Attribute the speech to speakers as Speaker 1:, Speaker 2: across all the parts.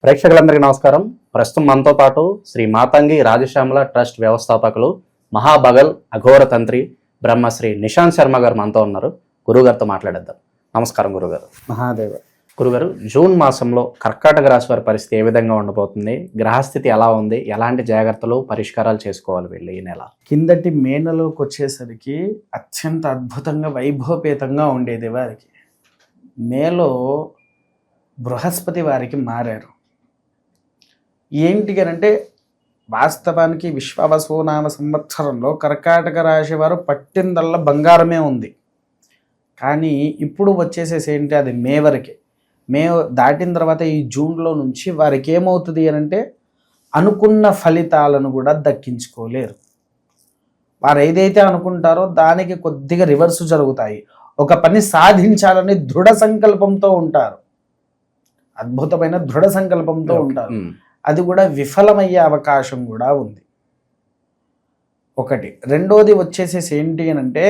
Speaker 1: ప్రేక్షకులందరికీ నమస్కారం. ప్రస్తుతం మనతో పాటు శ్రీ మాతంగి రాజశ్యామల ట్రస్ట్ వ్యవస్థాపకులు మహాబగల్ అఘోర తంత్రి బ్రహ్మశ్రీ నిశాంత్ శర్మ గారు మనతో ఉన్నారు. గురుగారితో మాట్లాడేద్దాం. నమస్కారం గురుగారు.
Speaker 2: మహాదేవ.
Speaker 1: గురుగారు, జూన్ మాసంలో కర్కాటక రాశి వారి పరిస్థితి ఏ విధంగా ఉండబోతుంది? గ్రహస్థితి ఎలా ఉంది? ఎలాంటి జాగ్రత్తలు పరిష్కారాలు చేసుకోవాలి వీళ్ళు ఈ నెల?
Speaker 2: కిందటి మే నెలలోకి వచ్చేసరికి అత్యంత అద్భుతంగా వైభవపేతంగా ఉండేది వారికి. మేలో బృహస్పతి వారికి మారారు. ఏంటి అంటే వాస్తవానికి విశ్వావసునామ సంవత్సరంలో కర్కాటక రాశి వారు పట్టిందల్లా బంగారమే ఉంది. కానీ ఇప్పుడు వచ్చేసేసి ఏంటి, అది మే వరకే. మే దాటిన తర్వాత ఈ జూన్లో నుంచి వారికి ఏమవుతుంది అంటే అనుకున్న ఫలితాలను కూడా దక్కించుకోలేరు. వారు ఏదైతే అనుకుంటారో దానికి కొద్దిగా రివర్స్ జరుగుతాయి. ఒక పని సాధించాలని దృఢ సంకల్పంతో ఉంటారు, అద్భుతమైన దృఢ సంకల్పంతో ఉంటారు. అది కూడా విఫలమయ్యే అవకాశం కూడా ఉంది. ఒకటి. రెండోది వచ్చేసేసి ఏంటి అంటే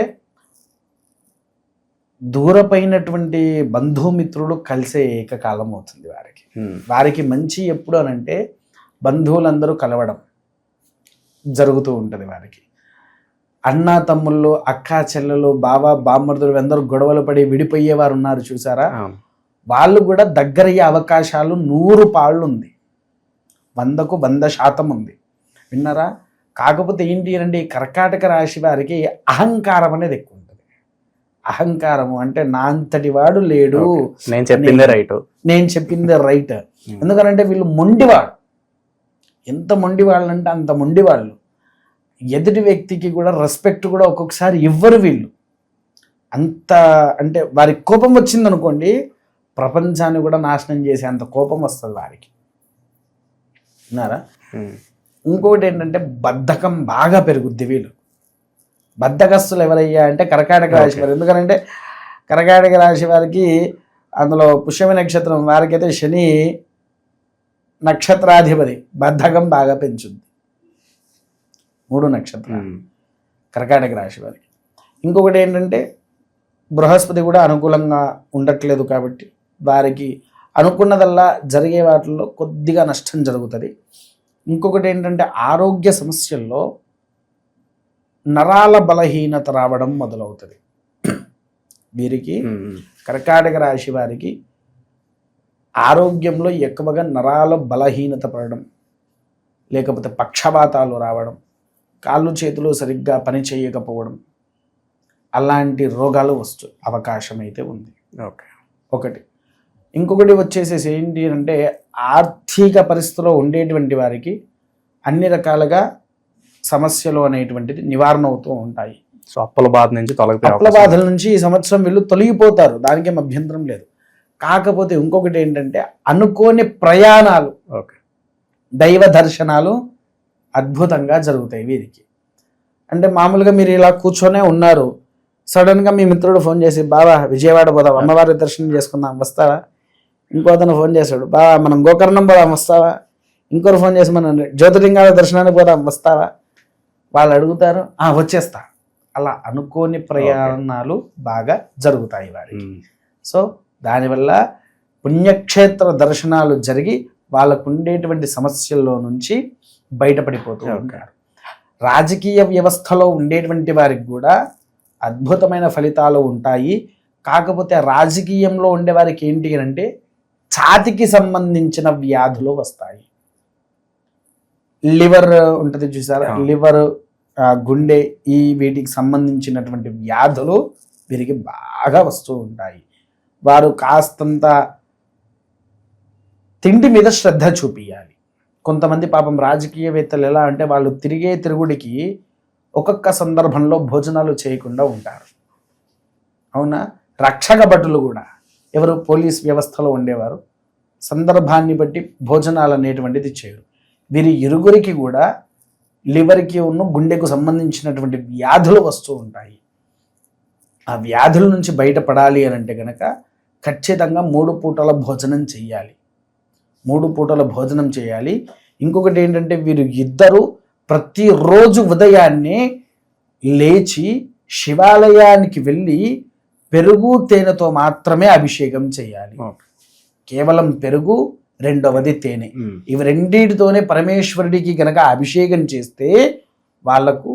Speaker 2: దూరపైనటువంటి బంధుమిత్రులు కలిసే ఏకకాలం అవుతుంది వారికి. వారికి మంచి ఎప్పుడు అనంటే బంధువులందరూ కలవడం జరుగుతూ ఉంటుంది వారికి. అన్న తమ్ముళ్ళు, అక్క చెల్లెలు, బావ బామ్మర్దులు అందరూ గొడవలు పడి విడిపోయేవారు ఉన్నారు చూసారా, వాళ్ళు కూడా దగ్గరయ్యే అవకాశాలు 100 పాళ్ళు ఉంది. 100కు 100% ఉంది. విన్నారా? కాకపోతే ఏంటి అంటే ఈ కర్కాటక రాశి వారికి అహంకారం అనేది ఎక్కువ ఉంటుంది. అహంకారము అంటే నా అంతటి వాడు లేడు,
Speaker 1: నేను చెప్పిందే రైట్.
Speaker 2: ఎందుకంటే వీళ్ళు మొండివాడు. ఎంత మొండివాళ్ళు అంటే అంత మొండివాళ్ళు. ఎదుటి వ్యక్తికి కూడా రెస్పెక్ట్ కూడా ఒక్కొక్కసారి ఇవ్వరు వీళ్ళు. అంత అంటే వారికి కోపం వచ్చిందనుకోండి, ప్రపంచాన్ని కూడా నాశనం చేసే అంత కోపం వస్తుంది వారికి. విన్నారా? ఇంకొకటి ఏంటంటే బద్ధకం బాగా పెరుగుద్ది వీళ్ళు. బద్ధకస్తులు ఎవరయ్యా అంటే కర్కాటక రాశి వారు. ఎందుకంటే కర్కాటక రాశి వారికి అందులో పుష్యమి నక్షత్రం వారికైతే శని నక్షత్రాధిపతి బద్ధకం బాగా పెంచుద్ది. 3 నక్షత్రాలు కర్కాటక రాశి వారికి. ఇంకొకటి ఏంటంటే బృహస్పతి కూడా అనుకూలంగా ఉండట్లేదు కాబట్టి వారికి అనుకున్నదల్లా జరిగే వాటిల్లో కొద్దిగా నష్టం జరుగుతుంది. ఇంకొకటి ఏంటంటే ఆరోగ్య సమస్యల్లో నరాల బలహీనత రావడం మొదలవుతుంది వీరికి. కర్కాటక రాశి వారికి ఆరోగ్యంలో ఎక్కువగా నరాల బలహీనత పడడం, లేకపోతే పక్షపాతాలు రావడం, కాళ్ళు చేతులు సరిగ్గా పని చేయకపోవడం, అలాంటి రోగాలు వస్తూ అవకాశం అయితే ఉంది. ఒకటి. ఇంకొకటి వచ్చేసేసి ఏంటి అంటే ఆర్థిక పరిస్థితిలో ఉండేటువంటి వారికి అన్ని రకాలుగా సమస్యలు అనేటువంటిది నివారణ అవుతూ ఉంటాయి.
Speaker 1: సో అప్పుల బాధల
Speaker 2: నుంచి ఈ సంవత్సరం వీళ్ళు తొలగిపోతారు, దానికేం అభ్యంతరం లేదు. కాకపోతే ఇంకొకటి ఏంటంటే అనుకోని ప్రయాణాలు, దైవ దర్శనాలు అద్భుతంగా జరుగుతాయి వీరికి. అంటే మామూలుగా మీరు ఇలా కూర్చొనే ఉన్నారు, సడన్గా మీ మిత్రుడు ఫోన్ చేసి, బాబా విజయవాడ పోదాం, అమ్మవారి దర్శనం చేసుకుందాం, వస్తావా? ఇంకో అతను ఫోన్ చేశాడు, బాబా మనం గోకర్ణం పోదాం, వస్తావా? ఇంకొకరు ఫోన్ చేసి మనం జ్యోతిర్లింగాల దర్శనానికి పోదాం, వస్తావా? వాళ్ళు అడుగుతారు, వచ్చేస్తా. అలా అనుకోని ప్రయాణాలు బాగా జరుగుతాయి వారికి. సో దానివల్ల పుణ్యక్షేత్ర దర్శనాలు జరిగి వాళ్ళకు ఉండేటువంటి సమస్యల్లో నుంచి బయటపడిపోతూ ఉంటారు. రాజకీయ వ్యవస్థలో ఉండేటువంటి వారికి కూడా అద్భుతమైన ఫలితాలు ఉంటాయి. కాకపోతే రాజకీయంలో ఉండే వారికి ఏంటి అంటే ఛాతికి సంబంధించిన వ్యాధులు వస్తాయి. లివర్ ఉంటుంది చూసారా, లివర్, గుండె, ఈ వీటికి సంబంధించినటువంటి వ్యాధులు వీరికి బాగా వస్తూ ఉంటాయి. వారు కాస్తంత తిండి మీద శ్రద్ధ చూపియాలి. కొంతమంది పాపం రాజకీయవేత్తలు ఎలా అంటే వాళ్ళు తిరిగే తిరుగుడికి ఒక్కొక్క సందర్భంలో భోజనాలు చేయకుండా ఉంటారు. అవునా? రక్షక భటులు కూడా, ఎవరు పోలీస్ వ్యవస్థలో ఉండేవారు, సందర్భాన్ని బట్టి భోజనాలు అనేటువంటిది చేయరు. వీరి ఇరుగురికి కూడా లివర్కి ఉన్న గుండెకు సంబంధించినటువంటి వ్యాధులు వస్తూ ఉంటాయి. ఆ వ్యాధుల నుంచి బయటపడాలి అని అంటే కనుక ఖచ్చితంగా 3 పూటల భోజనం చేయాలి. 3 పూటల భోజనం చేయాలి. ఇంకొకటి ఏంటంటే వీరు ఇద్దరు ప్రతిరోజు ఉదయాన్నే లేచి శివాలయానికి వెళ్ళి పెరుగు తేనెతో మాత్రమే అభిషేకం చేయాలి. కేవలం పెరుగు రెండవది తేనె. ఇవి రెండింటితోనే పరమేశ్వరుడికి గనక అభిషేకం చేస్తే వాళ్లకు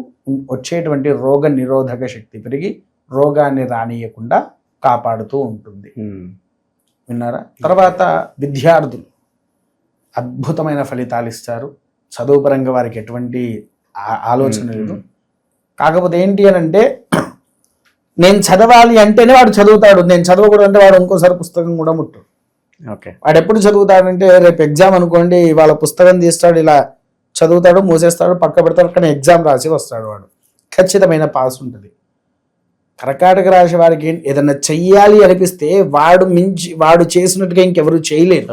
Speaker 2: వచ్చేటువంటి రోగ నిరోధక శక్తి పెరిగి రోగాన్ని రానియకుండా కాపాడుతూ ఉంటుంది. విన్నారా? తర్వాత విద్యార్థులు అద్భుతమైన ఫలితాలు ఇస్తారు. చదువు పరంగా వారికి ఎటువంటి ఆలోచన లేదు. కాకపోతే ఏంటి అని అంటే, నేను చదవాలి అంటేనే వాడు చదువుతాడు, నేను చదవకూడదు అంటే వాడు ఇంకోసారి పుస్తకం కూడా ముట్టు. వాడు ఎప్పుడు చదువుతాడంటే, రేపు ఎగ్జామ్ అనుకోండి, వాళ్ళ పుస్తకం తీస్తాడు, ఇలా చదువుతాడు, మూసేస్తాడు, పక్క పెడతాడు, కానీ ఎగ్జామ్ రాసి వస్తాడు, వాడు ఖచ్చితమైన పాస్ ఉంటుంది. కర్కాటక రాశి వారికి ఏదన్నా చెయ్యాలి అనిపిస్తే వాడు చేసినట్టుగా ఇంకెవరు చేయలేరు.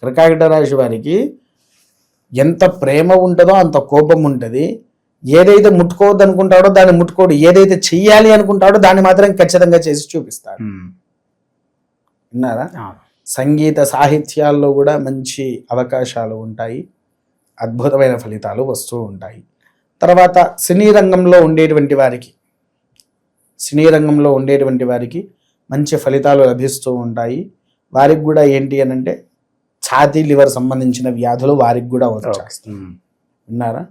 Speaker 2: కర్కాటక రాశి వారికి ఎంత ప్రేమ ఉంటుందో అంత కోపం ఉంటుంది. ఏదైతే ముట్టుకోవద్దు అనుకుంటాడో దాన్ని ముట్టుకోడు, ఏదైతే చెయ్యాలి అనుకుంటాడో దాన్ని మాత్రం ఖచ్చితంగా చేసి చూపిస్తాడు. విన్నారా? సంగీత సాహిత్యాల్లో కూడా మంచి అవకాశాలు ఉంటాయి, అద్భుతమైన ఫలితాలు వస్తూ ఉంటాయి. తర్వాత సినీ రంగంలో ఉండేటువంటి వారికి మంచి ఫలితాలు లభిస్తూ ఉంటాయి. వారికి కూడా ఏంటి అని అంటే, ఛాతీ లివర్ సంబంధించిన వ్యాధులు వారికి కూడా వచ్చేస్తాయి. విన్నారా?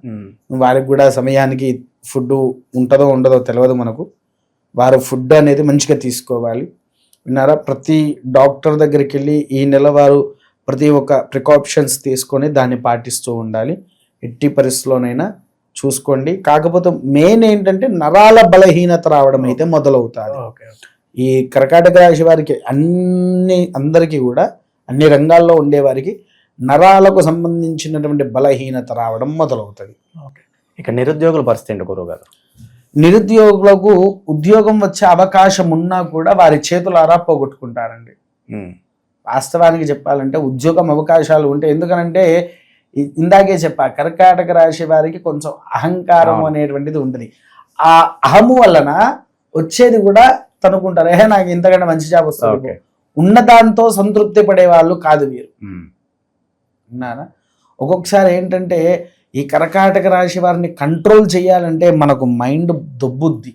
Speaker 2: వారికి కూడా సమయానికి ఫుడ్ ఉంటుందో ఉండదో తెలియదు మనకు. వారు ఫుడ్ అనేది మంచిగా తీసుకోవాలి. విన్నారా? ప్రతి డాక్టర్ దగ్గరికి వెళ్ళి ఈ నెల వారు ప్రతి ఒక్క ప్రికాషన్స్ తీసుకొని దాన్ని పాటిస్తూ ఉండాలి. ఎట్టి పరిస్థితుల్లోనైనా చూసుకోండి. కాకపోతే మెయిన్ ఏంటంటే నరాల బలహీనత రావడం అయితే మొదలవుతుంది. ఈ కర్కాటక రాశి వారికి అందరికీ కూడా అన్ని రంగాల్లో ఉండేవారికి నరాలకు సంబంధించినటువంటి బలహీనత రావడం మొదలవుతుంది.
Speaker 1: ఇక నిరుద్యోగుల పరిస్థితి ఏంటి గురువుగారు?
Speaker 2: నిరుద్యోగులకు ఉద్యోగం వచ్చే అవకాశం ఉన్నా కూడా వారి చేతులారా పోగొట్టుకుంటారండి. వాస్తవానికి చెప్పాలంటే ఉద్యోగం అవకాశాలు ఉంటే, ఎందుకనంటే ఇందాకే చెప్పా, కర్కాటక రాశి వారికి కొంచెం అహంకారం అనేటువంటిది ఉంటుంది. ఆ అహము వలన వచ్చేది కూడా తనుకుంటారు, నాకు ఇంతకంటే మంచి జాబ్ వస్తుంది, ఉన్నదాంతో సంతృప్తి పడే వాళ్ళు కాదు వీరు. విన్నారా? ఒక్కొక్కసారి ఏంటంటే ఈ కర్కాటక రాశి వారిని కంట్రోల్ చేయాలంటే మనకు మైండ్ దొబ్బుద్ది.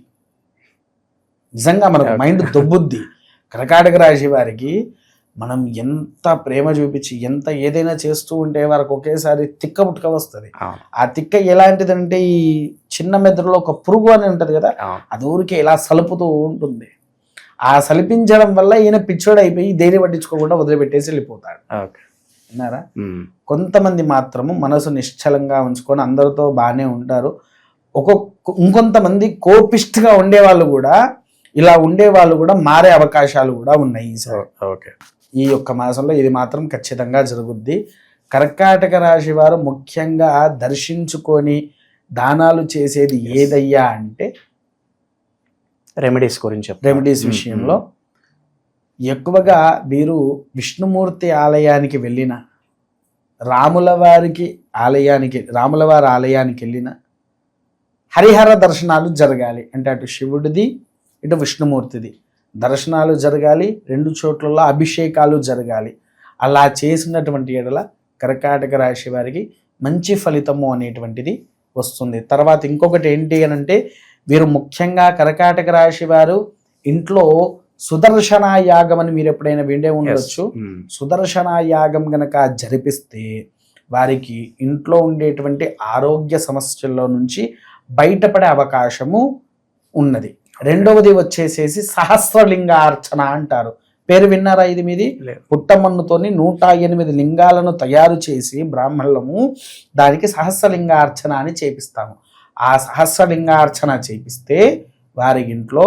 Speaker 2: నిజంగా మనకు మైండ్ దొబ్బుద్ది. కర్కాటక రాశి వారికి మనం ఎంత ప్రేమ చూపించి ఎంత ఏదైనా చేస్తూ ఉంటే వారికి ఒకేసారి తిక్క పుట్టుక వస్తుంది. ఆ తిక్క ఎలాంటిదంటే, ఈ చిన్న మెదడులో ఒక పురుగు అని ఉంటుంది కదా, అది ఊరికే ఇలా సలుపుతూ ఉంటుంది. ఆ సలిపించడం వల్ల ఈయన పిచ్చోడు అయిపోయి దేని పట్టించుకోకుండా వదిలిపెట్టేసి వెళ్ళిపోతాడు. విన్నారా? కొంతమంది మాత్రము మనసు నిశ్చలంగా ఉంచుకొని అందరితో బాగానే ఉంటారు. ఇంకొంతమంది కోపిష్టిగా ఉండేవాళ్ళు కూడా, ఇలా ఉండేవాళ్ళు కూడా మారే అవకాశాలు కూడా ఉన్నాయి. ఈ యొక్క మాసంలో ఇది మాత్రం ఖచ్చితంగా జరుగుద్ది. కర్కాటక రాశి వారు ముఖ్యంగా దర్శించుకొని దానాలు చేసేది ఏదయ్యా అంటే, రెమెడీస్ విషయంలో ఎక్కువగా వీరు విష్ణుమూర్తి ఆలయానికి వెళ్ళిన, రాములవారి ఆలయానికి వెళ్ళిన, హరిహర దర్శనాలు జరగాలి. అంటే అటు శివుడిది ఇటు విష్ణుమూర్తిది దర్శనాలు జరగాలి, 2 చోట్లలో అభిషేకాలు జరగాలి. అలా చేసినటువంటి ఎడల కర్కాటక రాశి వారికి మంచి ఫలితము అనేటువంటిది వస్తుంది. తర్వాత ఇంకొకటి ఏంటి అని అంటే, వీరు ముఖ్యంగా కర్కాటక రాశి వారు ఇంట్లో సుదర్శన యాగం అని మీరు ఎప్పుడైనా విండే ఉండొచ్చు. సుదర్శన యాగం గనక జరిపిస్తే వారికి ఇంట్లో ఉండేటువంటి ఆరోగ్య సమస్యల్లో నుంచి బయటపడే అవకాశము ఉన్నది. రెండవది వచ్చేసేసి సహస్రలింగార్చన అంటారు. పేరు విన్నారా? ఇది మీది పుట్టమన్నుతోని 108 లింగాలను తయారు చేసి బ్రాహ్మణులము దానికి సహస్రలింగార్చన అని చేపిస్తాము. ఆ సహస్రలింగార్చన చేపిస్తే వారి ఇంట్లో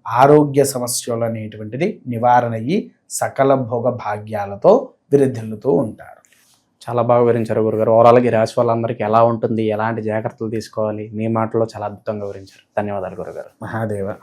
Speaker 2: ఆరోగ్య సమస్యలు అనేటువంటిది నివారణ అయ్యి సకల భోగ భాగ్యాలతో విరిధిల్లుతూ ఉంటారు.
Speaker 1: చాలా బాగా వివరించారు గురుగారు. ఓవరాల్గా ఈ రాశి వాళ్ళందరికీ ఎలా ఉంటుంది, ఎలాంటి జాగ్రత్తలు తీసుకోవాలి, మీ మాటలో చాలా అద్భుతంగా వివరించారు. ధన్యవాదాలు గురుగారు.
Speaker 2: మహాదేవ.